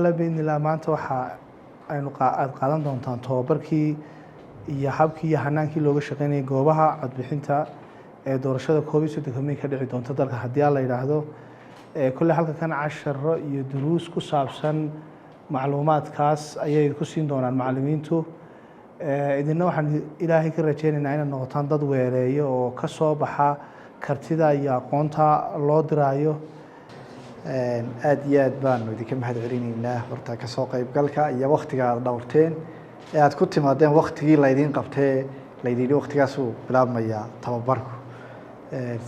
الله بإذن الله maanta waxa aynu qaadan doontaan tababarkii iyo habkii iyo hanaankii looga shaqeynayay goobaha codbixinta ee doorashada COVID-19 ka dhici doonta dalka haddii la yiraahdo kulli halka kan casharo iyo duruus ku saabsan macluumaadkaas ayay ku siin doonaan macallimiintu idinna waxaan ilaahay ka rajaynaynaa inay noqotaan dad weereeyo oo ka soo baxa kartida iyo aqoonta loo diraayo aad iyo aad baanu idinka mahad celinaynaa horta ka soo qaybgalka iyo waqtiga aad dhowrteen ee aad ku timaadeen waqtigii laydin qabtay laydin waqtigaas uu bilaabmaya tababarku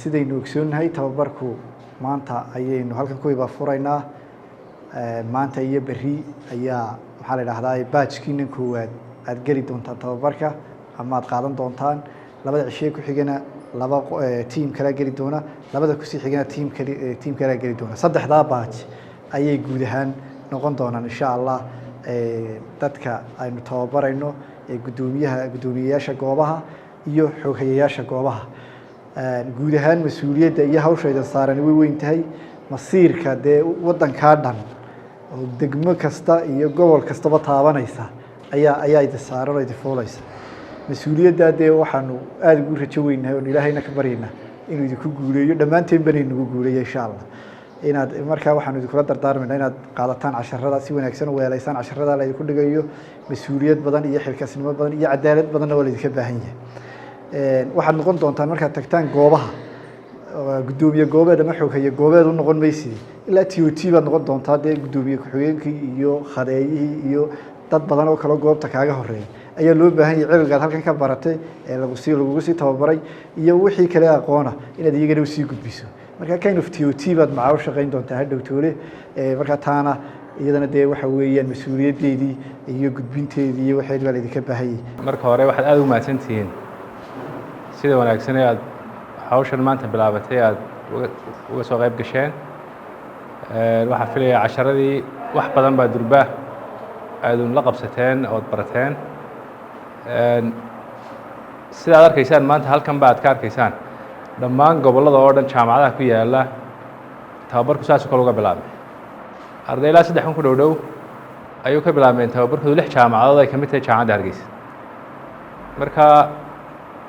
sidaynu ogsoonnahay tababarku maanta ayaynu halkan ku iba furaynaa maanta iyo berri ayaa waxaa la yiraahdaa baajkiina koowaad aad geli doontaan tababarka ama aad qaadan doontaan labada cishe ku xigana laba team kala geli doona labada ku sii xigana team kala geli doona saddexda baaj ayay guud ahaan noqon doonaan insha Allah dadka aynu tababarayno gudoomiyayaasha goobaha iyo xoghayayaasha goobaha guud ahaan mas'uuliyadda iyo hawsheeda saaran way weyn tahay masiirka wadanka dhan oo degmo kasta iyo gobol kasta taabanaysa ayaa idin saaran oo idin fuulaysa مسؤولية ده وحنو أدي قول رجوين هون إلى هنا كبرينا إنه يدكو قولي دمانتين بني إنه قولي إن شاء الله إن مركب وحنو ذكرت دردار من هنا قالتان 10 ردا سوين أكسن ويا ليسان 10 ردا لا يكون دقيقة مسؤولية بدن يحل كسنة بدن يعدالة بدن ولا يذكبها هي واحد نقول دونتان مركب تكتان جوابها قدومية جوابه ده محوك هي جوابه دون نقول ميسي إلا تيوتي بنقول دونتان ده قدومية كحوين كي يو خدايه يو dad badan oo kala goobta kaaga horeeyay ayaa loo baahan yahay cilmigaad halkan ka baratay ee lagu sii tababaray iyo wixii kale aqoona inaad iyagana u sii gudbiso marka kind of TOT baad macaaw shaqeyn doontaa hadhow toole marka taana iyadana waxa weeyaan mas'uuliyadeedii iyo gudbinteedii iyo waxay la idinka baahay marka hore waxaad aad u mahadsantihiin sida wanaagsan ee aad hawshan maanta bilaabatay aad uga soo qayb gasheen waxa filayaa casharadii wax badan baa durbaa aadun la qabsateen oo barateen sida aad arkaysaan maanta halkan baad ka arkaysaan dhammaan gobolada oo dhan jaamacadaha ku yaala tababarku saas kale uga bilaabay arday ilaa 3 ku dhow ayuu ka bilaabay tababarku 6 jaamacadood ay kamid tahay jaamacadda Hargeysa marka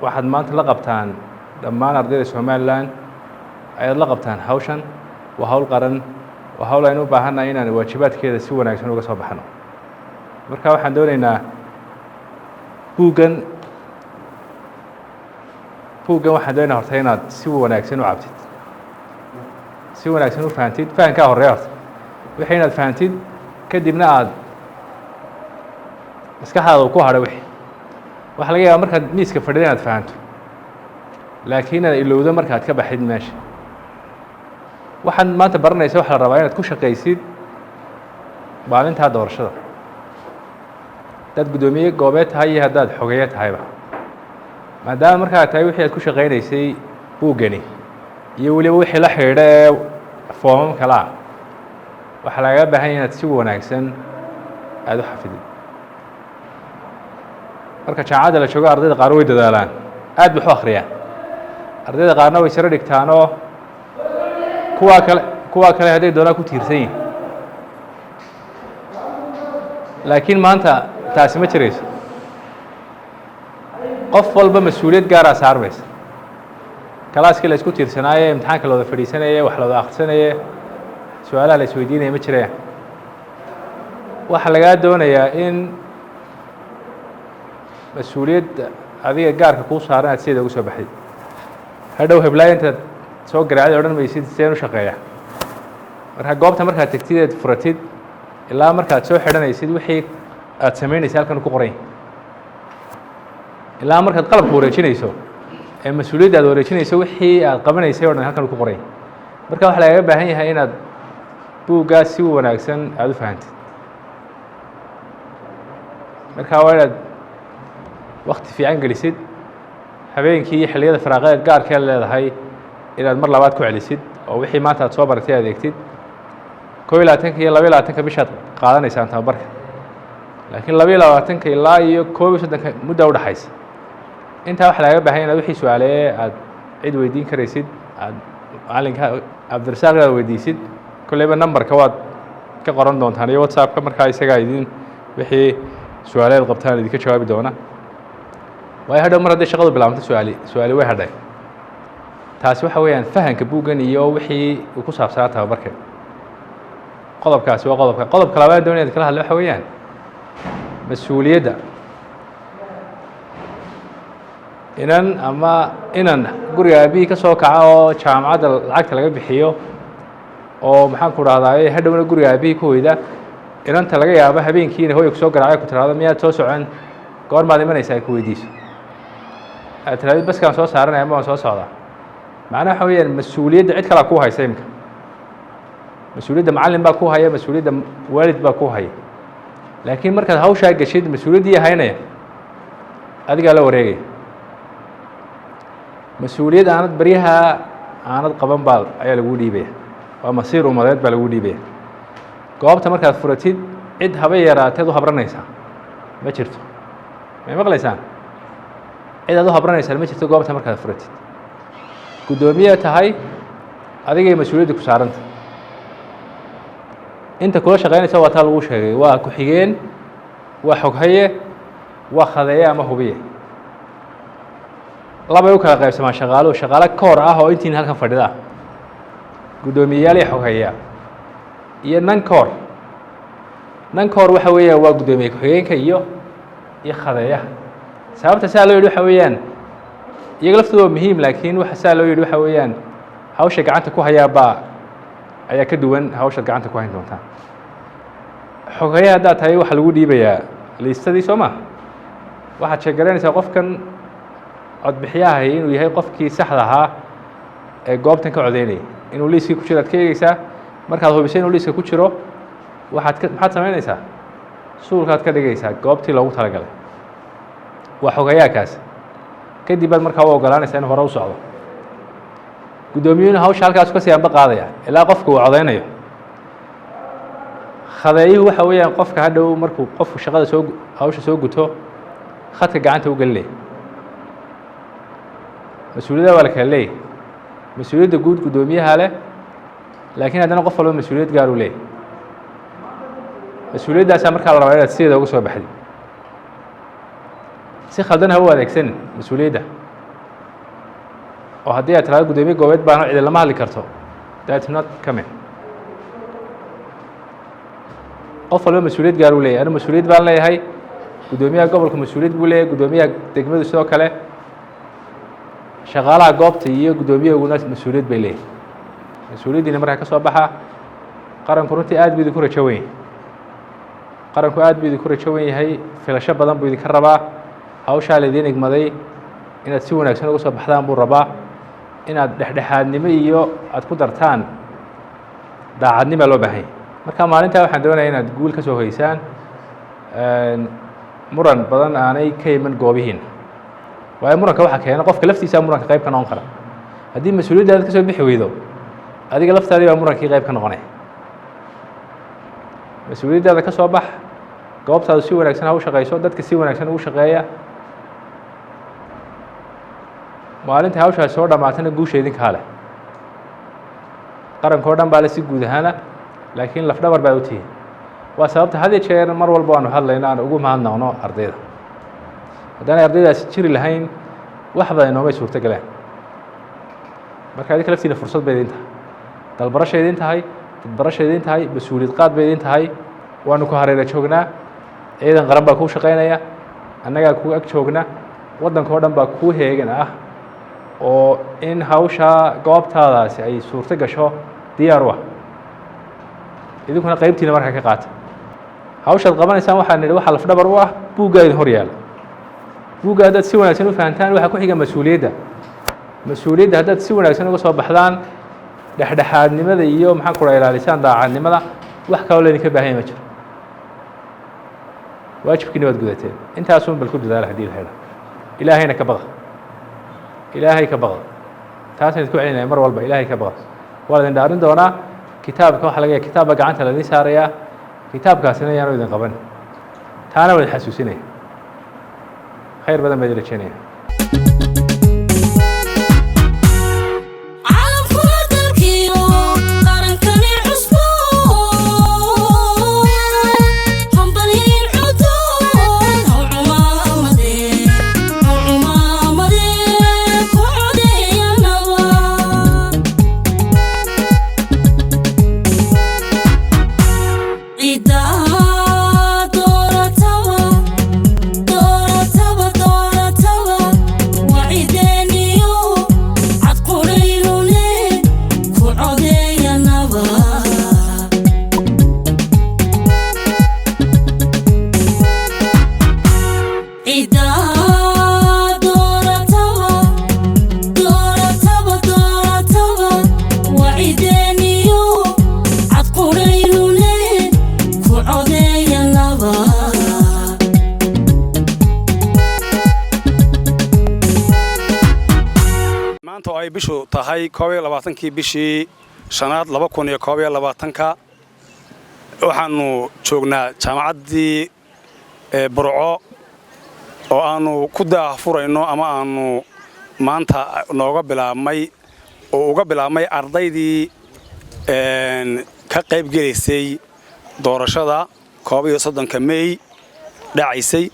waxaad maanta la qabtaan dhammaan ardayda Soomaaliland ayaad la qabtaan hawshan waa hawl qaran waa hawl aynu u baahanahay inaan waajibaadkeeda si wanaagsan uga soo baxno marka waxaan doonaynaa buugan waxaan doonaynaa horta inaad si wanaagsan u cabtid si wanaagsan u fahamtid fahankaa horeeya horta wixii inaad fahamtid kadibna aad maskaxdaada ku hadho wixii waxaa laga yaabaa markaad miiska fadhida inaad fahanto laakiin aad ilowdo markaad ka baxid meesha waxaan maanta baranaysa waxa la rabaa inaad ku shaqaysid maalintaa doorashada dad gudoomiye goobeed tahay iyo haddaad xogeeye tahayba maadaama markaa tahay wixii aad ku shaqaynaysay buugani iyo weliba wixii la xidhiidha ee foomam kale ah waxaa lagaga baahan yahay inaad si wanaagsan aad u xafidid marka jaamacadda la joogo ardayda qaar way dadaalaan aad bay u akhriyaan ardayda qaarna way sare dhigtaanoo kuwa kale hadday doonaan ku tiirsan yihin laakiin maanta taasi ma jirayso qof walba mas'uuliyad gaar ah saarmaysa kalaaskii la isku tiirsanaaye imtixaanka la wada fadhiisanayay wax la wada akhrisanayay su'aalaha la isweydiinaya ma jirayaan waxaa lagaa doonayaa in mas'uuliyadda adiga gaarka kuu saaran aad sideeda uga soo baxdid hadhow heblaaya intaad soo garaacday odhan maysid sideen u shaqeeya marka goobta markaad tegtid eed furatid ilaa markaad soo xidhanaysid wixii aad samaynaysa halkan ku qoran ilaa markaad qalabka wareejinayso ee mas'uuliyadda aad wareejinayso wixii aad qabanaysay oo dhan halkan ku qoran marka waxa lagaga baahan yahay inaad buuggaas si wanaagsan aad u fahantid marka waa inaad waqti fiican gelisid habeenkii iyo xilliyada firaaqada gaarka leedahay inaad mar labaad ku celisid oo wixii maanta aad soo baratay aad eegtid 21 iyo 22 bishaad qaadanaysaan tababarka laakiin 22 ilaa iyo 31 muddo u dhaxaysa inta waxa laga baahan yahay wixii su'aalaye aad cid weydiin karaysid aad macalinka Cabdirasaaq aad weydiisid kulleyba numberka waad ka qoran doontaan iyo WhatsApp-ka markaa isagaa idin wixii su-aalaad qabtaan idinka jawaabi doona waayo hadhow mar hadday shaqadu bilaabantay su-aali way hadhay taasi waxa weeyaan fahanka buuggan iyo wixii uu ku saabsanaa tababarka qodobkaasi waa qodobka labaad doonaya kala hadla waxa weeyaan mas-uuliyadda inan guriga aabihii ka soo kaca oo jaamacadda lacagta laga bixiyo oo maxaan ku dhahdaa hadhowna guriga aabihii ku hoyda inanta laga yaabo habeenkiina hooya kusoo garaacay ku tiraahdo miyaad soo socon goormaad imanaysa ay ku weydiiso aad tiraahdo baskaan soo saaranaya ama waan soo socdaa macnaha waxa weeyaan mas-uuliyadda cid kalaa ku haysa imika mas-uuliyadda macallin baa ku haya mas-uuliyadda waalid baa ku haya laakiin markaad hawshaa geshid mas-uuliyaddii haynaya adigaa la wareegaya mas-uuliyad aanad qaban baa ayaa lagu dhiibaya waa masiir umadeed baa lagu dhiibaya goobta markaad furatid cid haba yaraateed u habranaysaa ma jirto may maqlaysaan cid aad u habranaysaan ma jirto goobta markaad furatid guddoomiye tahay adigay mas-uuliyadda ku saaranta inta kula shaqaynaysa waa taa lagu sheegay waa ku-xigeen waa xoghaye waa khadeeye ama hubiye labay u kala qaybsamaan shaqaale koor ah oo intiin halkan fadhida ah guddoomiyeyaal iyo xoghayeya iyo nankoor waxa weeyaan waa guddoomiye ku-xigeenka iyo khadeeyaha sababta saa loo yidhi waxa weeyaan iyaga laftooda waa muhiim laakiin waxa saa loo yidhi waxa weeyaan hawsha gacanta ku hayaabaa ayaa ka duwan hawshaad gacanta ku hayn doontaan xoghaye haddaad tahay waxaa lagu dhiibayaa liistadii soo maa waxaad sheegaraynaysaa qofkan codbixiyahay inuu yahay qofkii saxda ahaa ee goobtan ka codeynayay inuu liiskii ku jiro ad ka eegeysaa markaad hubisay inuu liiska ku jiro maxaad samaynaysaa suulkaad ka dhigaysaa goobtii loogu talagalay waa xoghayaakaas kadib baad markaa u ogolaanaysaa in hore u socdo guddoomiyuhuna hawsha halkaas kasii anba qaadaya ilaa qofka uu codeynayo khadeeyuhu waxa weeyaan qofka hadhow markuu qofku shaqada hawsha soo guto khadka gacanta u gelinaya mas-uuliyadda waa la kala leeyahy mas-uuliyadda guud guddoomiyaha leh laakiin haddana qof walba mas-uuliyad gaar u leeyahy mas-uuliyaddaasa markaa la rabaa inaad sideeda uga soo baxday si khaldan ha u adeegsanin mas-uuliyadda oo haddii aad tiraado guddoomiye goobeed baano cidi lama hadli karto that's not coming qof walba mas-uuliyad gaar uu leeyahy anu mas-uuliyad baan leeyahay guddoomiyaha gobolka mas-uuliyad buu leeyahay guddoomiyaha degmadu sidoo kale shaqaalaha goobta iyo guddoomiyahaguna mas-uuliyad bay leeyihin mas-uuliyaddiina markaa ka soo baxa qaranku runtii aad buu idinku rajo wen yahay qaranku aad buu idinku rajo wen yahay filasho badan buu idinka rabaa hawshaa laydiin igmaday inaad si wanaagsan uga soo baxdaan buu rabaa inaad dhexdhexaadnimo iyo aad ku dartaan daacadnima loo baahanya marka maalintaa waxaan doonaya inaad guul ka soo hoysaan muran badan aanay ka iman goobihiina waayo muranka waxaa keena qofka laftiisaa muranka qayb ka noqon kara haddii mas-uuliyaddaada ka soo bixi weydo adiga laftaadii baa murankii qayb ka noqonaya mas-uuliyaddaada ka soo bax goobtaadu si wanaagsan ha u shaqayso dadka si wanaagsan ugu shaqeeya maalinta hawshaasi soo dhammaatana guusha idinkaa leh qaranka o dhan baa le si guud ahaana laakiin lafdhabar baa u tihiin waa sababta had iyo jeer mar walba aanu hadlayno aan ugu mahadnaqno ardayda haddaanay ardaydaasi jiri lahayn wax badan inoomay suurto galeen marka idinka laftiina fursad bay idin tahay dalbarasha idin tahay dadbarasha idin tahay mas-uuliyad qaad bay idin tahay waanu ku hareera joognaa ciidan qaran baa kuu shaqaynaya annagaa kuu ag joogna waddanka o dhan baa kuu heegan ah oo in hawshaa goobtaadaasi ay suurto gasho diyaar u ah idinkuna qaybtiina markaa ka qaata hawshaad qabanaysaan waxaa nidhi waxaa lafdhabar u ah buuggaa idin hor yaala buugga haddaad si wanaagsan u fahantaan waxaa ku xiga mas-uuliyadda haddaad si wanaagsan uga soo baxdaan dhexdhexaadnimada iyo maxaan ku ilaalisaan daacadnimada wax kaloo laydinka baahanya ma jiro waajibkiina waad gudateen intaasun bal ku dadaala haddii la helo ilaahayna ka baqa ilaahay ka baqa taasaan idinku celinaya mar walba ilaahay ka baqa waa la idin dhaarin doonaa kitaabka waxa laga yahay kitaabba gacanta la idin saarayaa kitaabkaasina yaanu idin qaban taana waa idin xasuusinaya khayr badan baa idin rajaynaya caalamkuna dalkiyo qarankani cusbo bishu tahay 22 bishii shanaad 2022 waxaanu joognaa jaamacaddii Burco oo aanu ku daahfurayno ama aanu maanta nooga bilaabmay ardaydii ka qayb gelaysay doorashada 31 May dhacaysay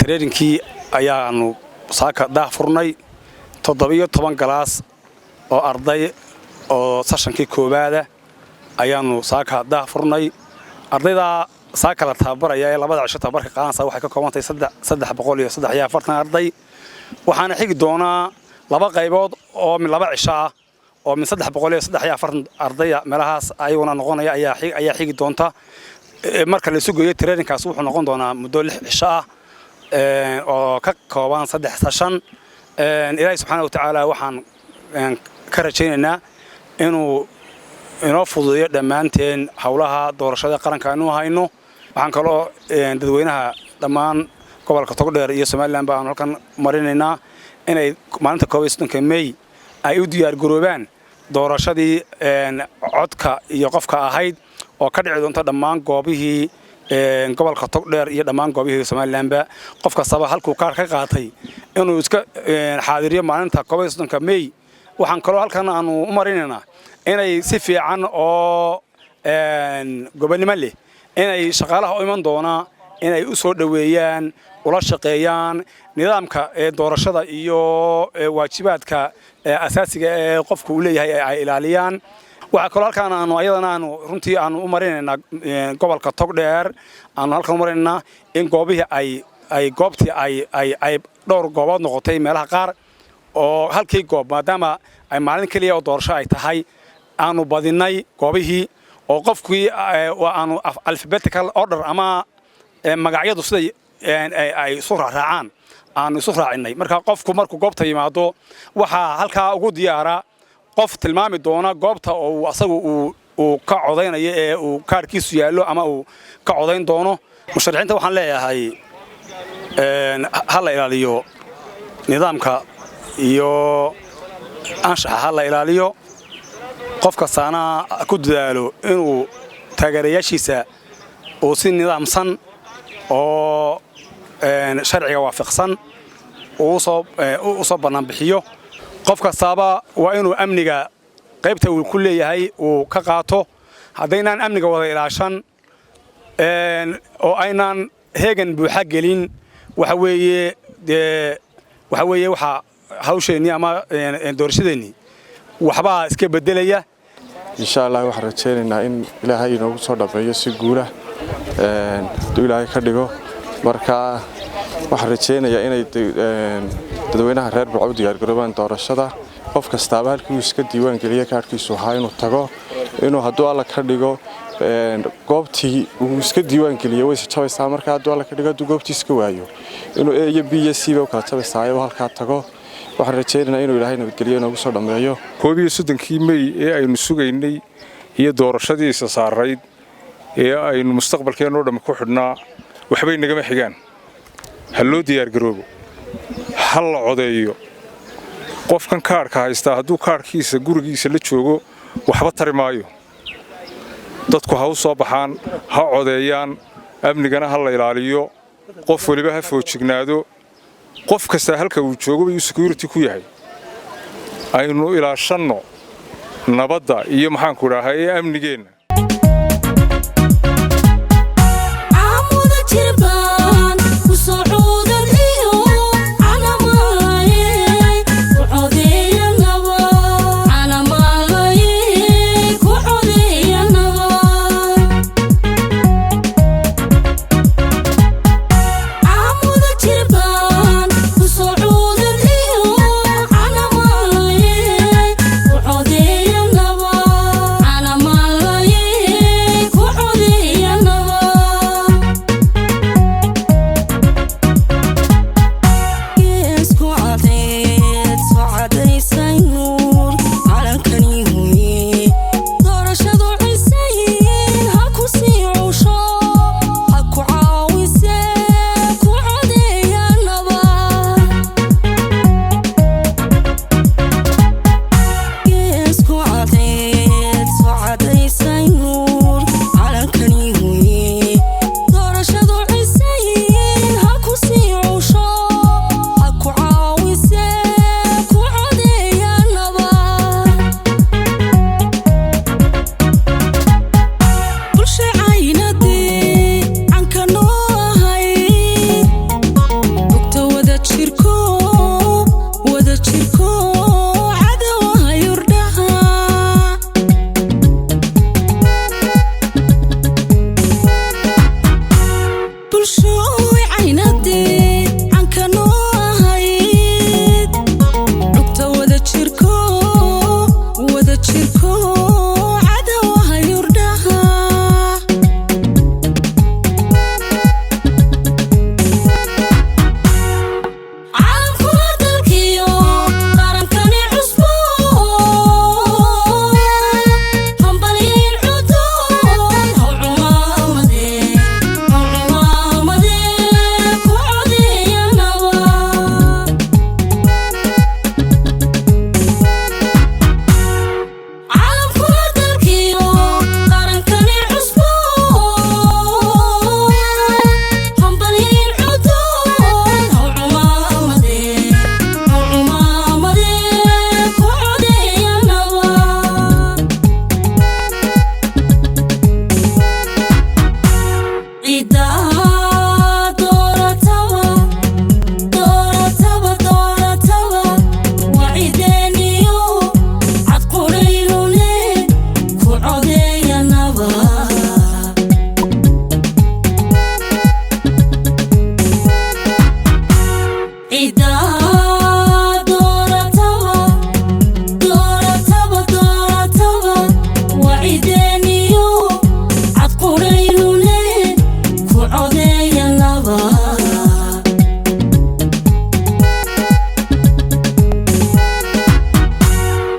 training-kii ayaanu saaka daahfurnay 17 galaas oo arday oo session-kii koowaad ayaanu saaka daahfurnay ardayda saaka la tababaraya ee labada cisho tababarka qaansa waxay ka koobantay 340 arday waxaana xigi doonaa laba qaybood oo min laba cisho ah oo min 340 arday meelahaas ayaguna noqonaya ayaa xigi doonta marka la sugayo training-kaas wuxuu noqon doonaa muddo 6 cisho ah oo ka kooban 3 session ilaahay subxaanahu wa tacaala waxaan ka rajaynaynaa inuu inoo fududeeyo dhammaanteen hawlaha doorashada qaranka aanu hayno waxaan kaloo dadweynaha dhammaan gobolka Togdheer iyo Soomaaliland baan halkan marinaynaa inay maalinta 31 May ay u diyaar garoobaan doorashadii codka iyo qofka ahayd oo ka dhici doonta dhammaan goobihii gobolka Togdheer iyo dhammaan goobihii Soomaaliland qof kastaba halkuu kaar ka qaatay inuu iska xaadiriyo maalinta 31 May waxaan kaloo halkan aanu u marinaynaa inay si fiican oo gobonimo leh inay shaqaalaha u iman doona inay u soo dhaweeyaan ula shaqeeyaan nidaamka doorashada iyo waajibaadka asaasiga ee qofku uu leeyahay ay ilaaliyaan waxa kaloo halkan aanu runtii aanu u marinaynaa gobolka Togdheer aanu halkan u marinaynaa in goobihii ay goobtii ay dhowr goobood noqotay meelaha qaar oo halkii goob maadaama ay maalin kaliya oo doorasho ay tahay aanu badinay goobihii oo qofkii aanu alphabetical order ama magacyadu sida ay isu raacaan aanu isu raacinay marka qofku markuu goobta yimaado waxa halka ugu diyaara qof tilmaami doona goobta oo asagu uu ka codeynayo ee uu kaarkiisu yaalo ama uu ka codeyn doono musharaxiinta waxaan leeyahay hal ilaaliyo nidaamka iyo anshaxa hal ilaaliyo qof kastaana ku dadaalo inuu taageerayaashiisa oo si nidaamsan oo sharciga waafaqsan oo soo banaan bixiyo qof kastaba waa inuu amniga qaybta uu ku leeyahay uu ka qaato haddaynan amniga wada ilaashan oo aynaan heegan buuxa gelin waxa weeye waxa hawsheeni ama doorashadeeni waxba iska bedelaya insha Allah waxaan rajaynaynaa in Ilaahay inoogu soo dhameeyo si guula Ilaahay ka dhigo marka waxaan rajaynayaa inay dadweynaha reer Burco diyaar garoobaan doorashada qof kasta halkii uu iska diiwaan geliyo kaarkiisu waxa inuu tago inuu hadduu alla ka dhigo goobtii uu iska diiwaan geliyo way jabaysaa marka hadduu alla ka dhigo goobtii iska waayo inuu A iyo B iyo C ba kala jabaysaa halka tago waxaan rajaynaynaa inuu Ilaahay nabadgeliyo inoogu soo dhameeyo 31 May ee aynu sugaynay iyo doorashadiisa saarayd ee aynu mustaqbalkeena oo dhan ku xidhnaa waxbay nagama xigaan hal loo diyaar garoobo hal la codeeyo qofkan kaarka haysta hadduu kaarkiisa gurigiisa la joogo waxba tari maayo dadku ha u soo baxaan ha codeeyaan amnigana ha la ilaaliyo qof waliba ha foojignaado qof kasta halka uu joogo uu security ku yahay aynu ilaashanno nabadda iyo maxaan ku raahay amnigeena عمود جربان وصعود